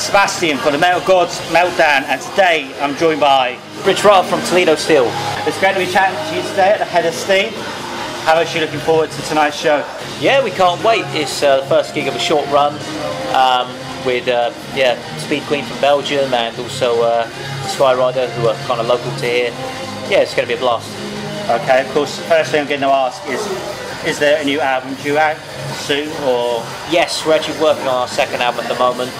Sebastian for the Metal Gods Meltdown, and today I'm joined by Rich Rob from Toledo Steel. It's great to be chatting to you today at the head of steam. How much are you looking forward to tonight's show? Yeah, we can't wait. It's the first gig of a short run with Speed Queen from Belgium and also Skyrider, who are kind of local to here. Yeah, it's going to be a blast. Okay, of course, the first thing I'm going to ask is there a new album due out soon, or? Yes, we're actually working on our second album at the moment.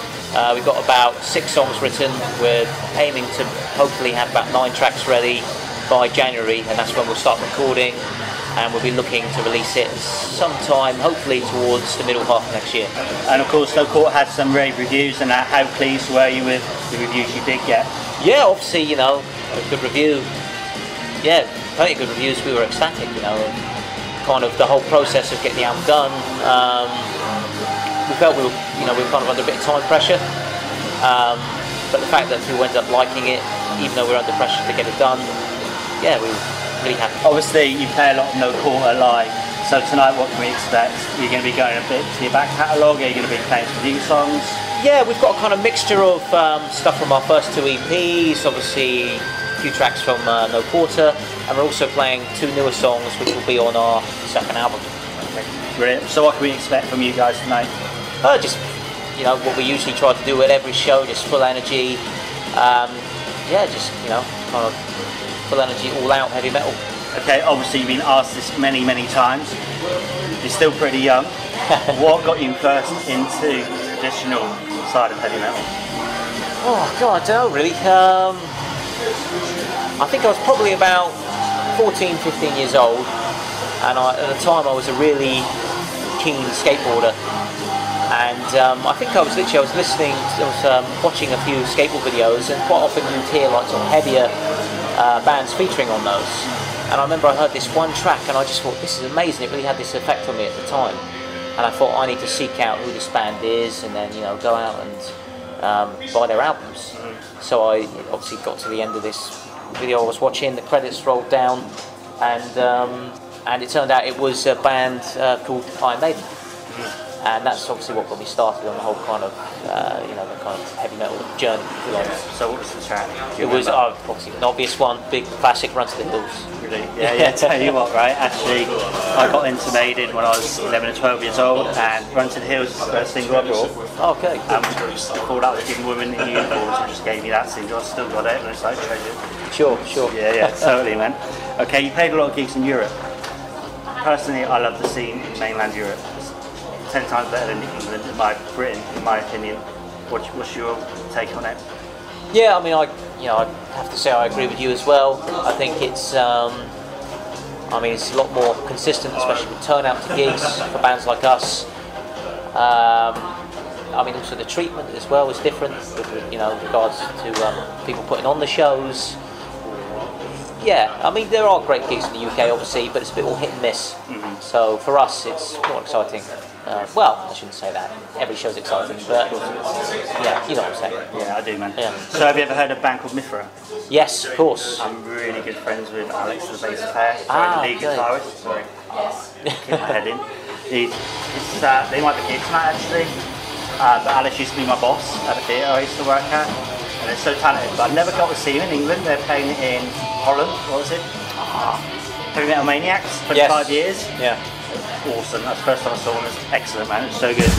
We've got about 6 songs written. We're aiming to hopefully have about 9 tracks ready by January, and that's when we'll start recording, and we'll be looking to release it sometime, hopefully towards the middle half of next year. And of course, No Court had some rave reviews, and how pleased were you with the reviews you did get? Yeah, obviously, you know, a good review. Yeah, plenty of good reviews. We were ecstatic, you know, kind of the whole process of getting the album done. We felt we were kind of under a bit of time pressure, but the fact that people ended up liking it, even though we were under pressure to get it done, yeah, we were really happy. Obviously, you play a lot of No Quarter live, so tonight what can we expect? Are you going to be going a bit to your back catalogue? Are you going to be playing some new songs? Yeah, we've got a kind of mixture of stuff from our first 2 EPs, obviously a few tracks from No Quarter, and we're also playing 2 newer songs which will be on our second album. Okay, brilliant. So what can we expect from you guys tonight? Just, you know, what we usually try to do at every show, just full energy. Yeah, just, you know, kind of full energy, all out heavy metal. Okay, obviously you've been asked this many times. You're still pretty young. What got you first into the traditional side of heavy metal? Oh God, I don't know really. I think I was probably about 14, 15 years old, and at the time I was a really keen skateboarder. And I think I was listening, watching a few skateboard videos, and quite often you'd hear like some heavier bands featuring on those. And I remember I heard this one track, and I just thought, this is amazing. It really had this effect on me at the time. And I thought, I need to seek out who this band is, and then, you know, go out and buy their albums. So I obviously got to the end of this video I was watching, the credits rolled down, and it turned out it was a band called Tyne. And that's obviously what got me started on the whole kind of, you know, the kind of heavy metal journey. So what was the track? It was obviously an obvious one, big classic, Run to the Hills. Really? Yeah, tell you what, right, actually, I got into Maiden when I was 11 or 12 years old, and Run to the Hills was the first single I bought. Okay. I thought that was giving women in uniforms, and just gave me that single. I still got it, and it's like treasure. Sure. Yeah, totally, man. Okay, you played a lot of gigs in Europe. Personally, I love the scene in mainland Europe. 10 times better than England, Britain, in my opinion. What's your take on it? Yeah, I mean, I have to say I agree with you as well. I think it's, I mean, it's a lot more consistent, especially with turnout to gigs for bands like us. I mean, also the treatment as well is different, with, you know, with regards to people putting on the shows. Yeah, I mean, there are great gigs in the UK, obviously, but it's a bit all hit and miss. So for us, it's more exciting. Well, I shouldn't say that. Every show's exciting, but yeah, you know what I'm saying. Yeah, I do, man. Yeah. So have you ever heard of a band called Mithra? Yes, of course. I'm really good friends with Alex, the bass player, the lead okay. guitarist. Sorry, keep my head in. They might be here tonight actually, but Alex used to be my boss at the theatre I used to work at, and they're so talented. But I never got to see them in England. They're playing in Holland. What was it? Heavy Metal Maniacs. 25 years. Yeah. Awesome. That's the first time I saw them. It's excellent, man. It's so good.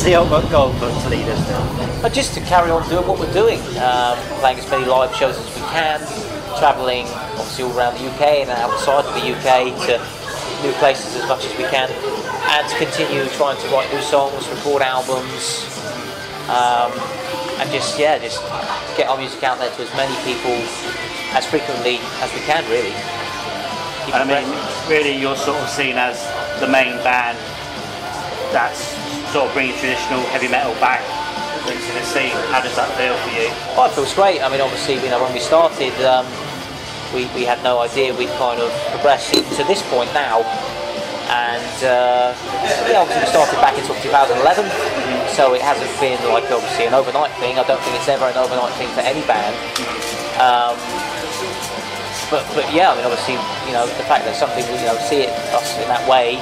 What's the ultimate goal for Toledo still? Just to carry on doing what we're doing, playing as many live shows as we can, travelling obviously all around the UK and outside of the UK to new places as much as we can, and to continue trying to write new songs, record albums, and just get our music out there to as many people as frequently as we can, really. I mean, really, you're sort of seen as the main band that's sort of bringing traditional heavy metal back into the scene. How does that feel for you? Oh, it feels great. I mean, obviously, you know, when we started, we had no idea we'd kind of progress to this point now. And obviously we started back in 2011, so it hasn't been like obviously an overnight thing. I don't think it's ever an overnight thing for any band. But yeah, I mean, obviously, you know, the fact that something, you know, see it us in that way,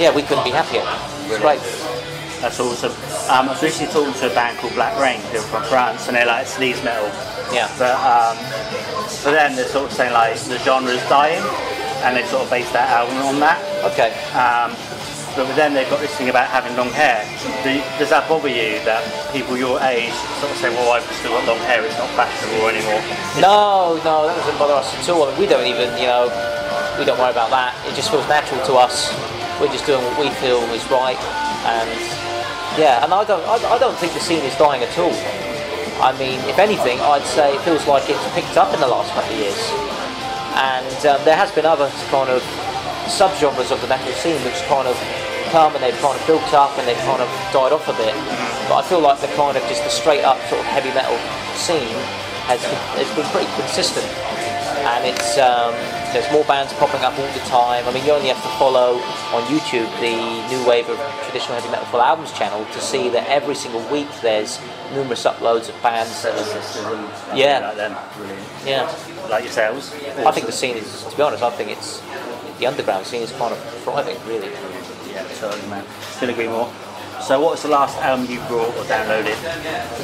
yeah, we couldn't be happier. It's great. That's awesome. I was recently talking to a band called Black Rain, who are from France, and they're like sleaze metal. Yeah. But for them, they're sort of saying like the genre's dying, and they sort of based that album on that. Okay. But with them, they've got this thing about having long hair. Does that bother you that people your age sort of say, well, I've still got long hair, it's not fashionable anymore? No, that doesn't bother us at all. I mean, we don't even, you know, we don't worry about that. It just feels natural to us. We're just doing what we feel is right, and yeah, and I don't think the scene is dying at all. I mean, if anything, I'd say it feels like it's picked up in the last couple of years. And there has been other kind of sub-genres of the metal scene which kind of come and they've kind of built up and they've kind of died off a bit. But I feel like the kind of just the straight up sort of heavy metal scene has been pretty consistent. And it's there's more bands popping up all the time. I mean, you only have to follow on YouTube the New Wave of Traditional Heavy Metal Full Albums channel to see that every single week there's numerous uploads of bands. Yeah. Like them. Brilliant. Yeah. Like yourselves? I think the scene is, to be honest, I think it's the underground scene is kind of thriving, really. Yeah, totally, man. Couldn't agree more. So, what was the last album you brought or downloaded?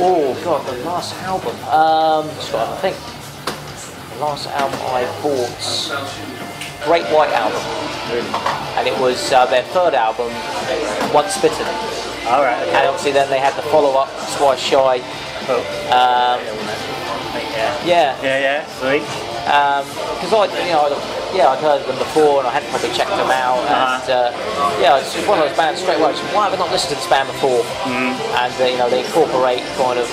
Oh God, the last album. Just got to think. The last album I bought, Great White Album, Really? and it was their third album, Once Bitten. All right. Okay. And obviously, then they had the follow-up, Twice Shy. Cool. Yeah. Sweet. Because I'd heard of them before and I hadn't probably checked them out, and it's one of those bands straight away. Why have I not listened to this band before? And they incorporate kind of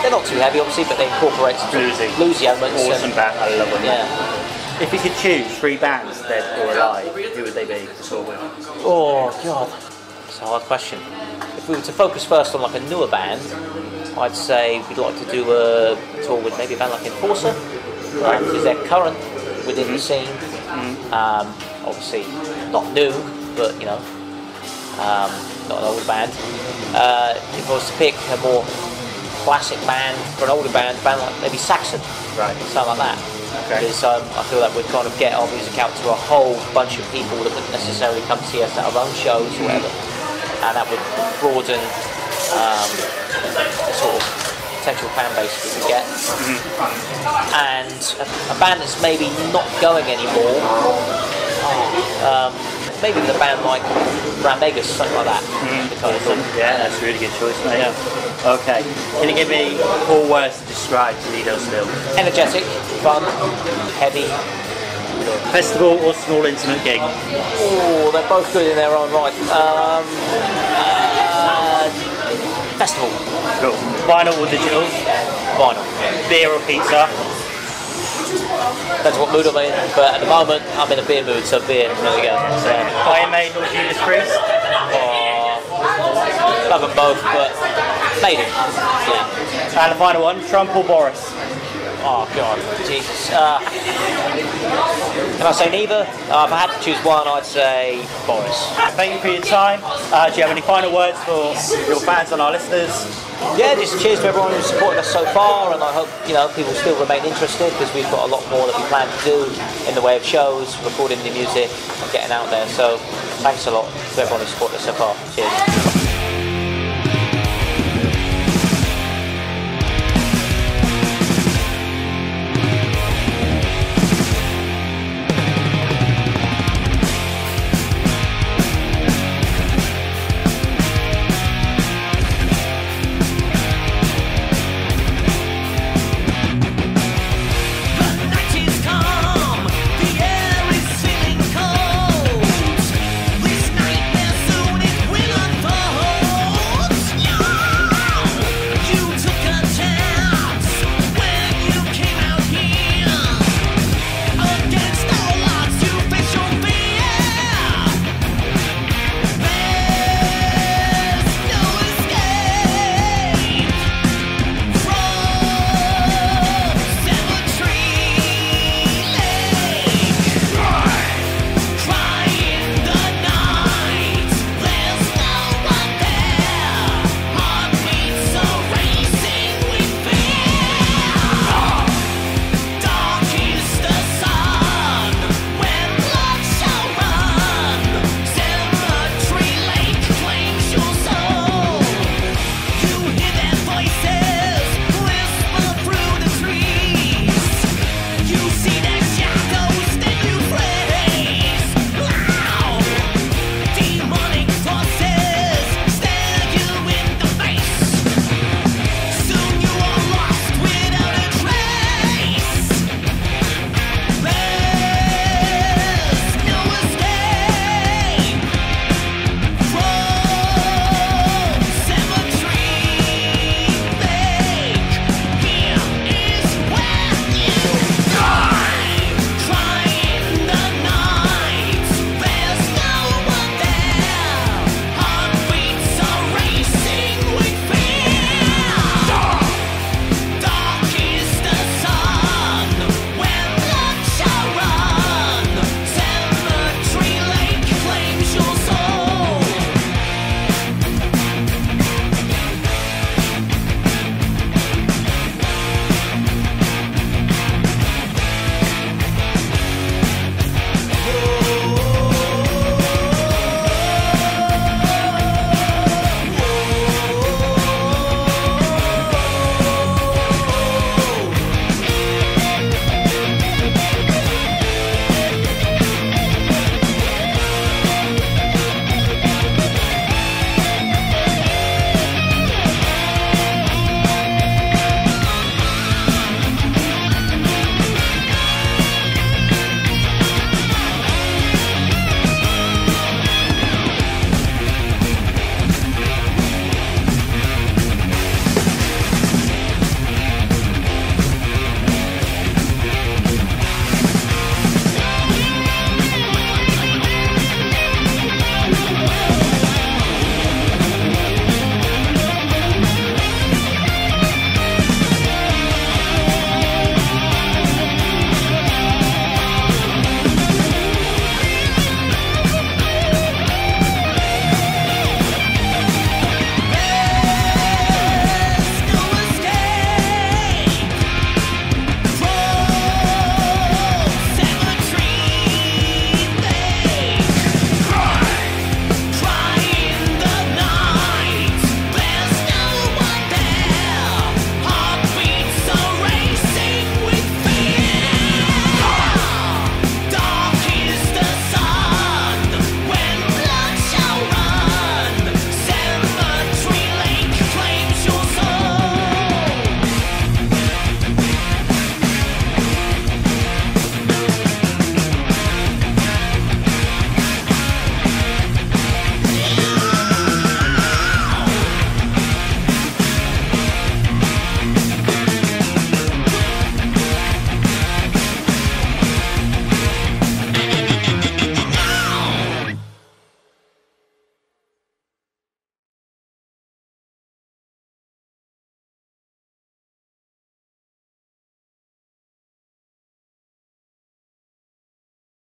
they're not too heavy obviously, but they incorporate some bluesy elements. Awesome band, I love them. Yeah. If you could choose 3 bands, dead or alive, who would they be to tour with? Oh God, it's a hard question. If we were to focus first on like a newer band, I'd say we'd like to do a tour with maybe a band like Enforcer, because they're current within the scene. Obviously not new, but you know, not an old band. If I was to pick a more classic band for an older band like maybe Saxon, Right. something like that. Okay. Because I feel that we'd kind of get our music out to a whole bunch of people that wouldn't necessarily come see us at our own shows or whatever, and that would broaden the sort of potential fan base we could get. And a band that's maybe not going anymore, maybe with a band like Brand Vegas, something like that. Awesome. Yeah, that's a really good choice, mate. Yeah. Okay. Can you give me 4 words to describe Toledo still? Energetic, fun, heavy. Festival or small intimate gig? Oh, they're both good in their own right. Festival. Cool. Vinyl or digital? Vinyl. Beer or pizza? Depends what mood I'm in, but at the moment I'm in a beer mood, so beer. There we go. So, Iron Maiden or Judas Priest? love them both, but Maiden. Yeah. And the final one, Trump or Boris? Oh God, Jesus. Can I say neither? If I had to choose one, I'd say Boris. Thank you for your time. Do you have any final words for your fans and our listeners? Yeah, just cheers to everyone who's supported us so far, and I hope people still remain interested, because we've got a lot more that we plan to do in the way of shows, recording new music, and getting out there. So thanks a lot to everyone who's supported us so far. Cheers.